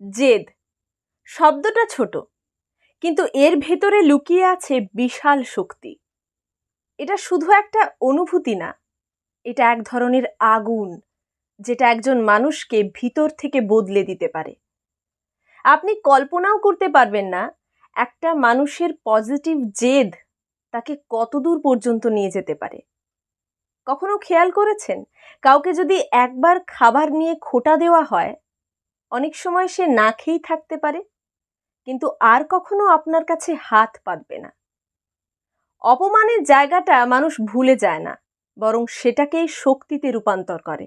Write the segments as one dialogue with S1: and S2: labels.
S1: জেদ শব্দটা ছোট, কিন্তু এর ভেতরে লুকিয়ে আছে বিশাল শক্তি। এটা শুধু একটা অনুভূতি না, এটা এক ধরনের আগুন যেটা একজন মানুষকে ভিতর থেকে বদলে দিতে পারে। আপনি কল্পনাও করতে পারবেন না একটা মানুষের পজিটিভ জেদ তাকে কতদূর পর্যন্ত নিয়ে যেতে পারে। কখনো খেয়াল করেছেন কাউকে যদি একবার খাবার নিয়ে খোঁটা দেওয়া হয়, অনেক সময় সে না খেয়েই থাকতে পারে, কিন্তু আর কখনো আপনার কাছে হাত পাতবে না। অপমানের জায়গাটা মানুষ ভুলে যায় না, বরং সেটাকেই শক্তিতে রূপান্তর করে।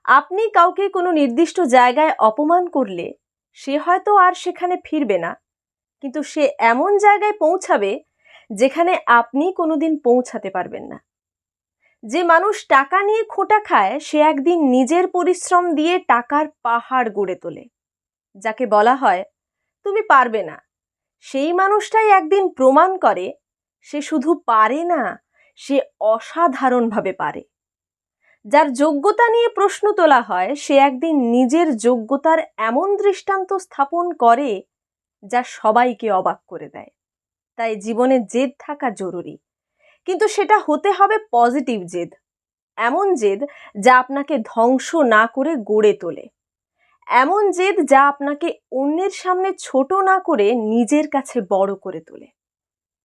S1: আপনি কাউকে কোনো নির্দিষ্ট জায়গায় অপমান করলে সে হয়তো আর সেখানে ফিরবে না, কিন্তু সে এমন জায়গায় পৌঁছাবে যেখানে আপনি কোনোদিন পৌঁছাতে পারবেন না। যে মানুষ টাকা নিয়ে খোঁটা খায় সে একদিন নিজের পরিশ্রম দিয়ে টাকার পাহাড় গড়ে তোলে। যাকে বলা হয় তুমি পারবে না, সেই মানুষটাই একদিন প্রমাণ করে সে শুধু পারে না, সে অসাধারণভাবে পারে। যার যোগ্যতা নিয়ে প্রশ্ন তোলা হয় সে একদিন নিজের যোগ্যতার এমন দৃষ্টান্ত স্থাপন করে যা সবাইকে অবাক করে দেয়। তাই জীবনে জেদ থাকা জরুরি, কিন্তু সেটা হতে হবে পজিটিভ জেদ। এমন জেদ যা আপনাকে ধ্বংস না করে গড়ে তোলে, এমন জেদ যা আপনাকে অন্যের সামনে ছোট না করে নিজের কাছে বড় করে তোলে।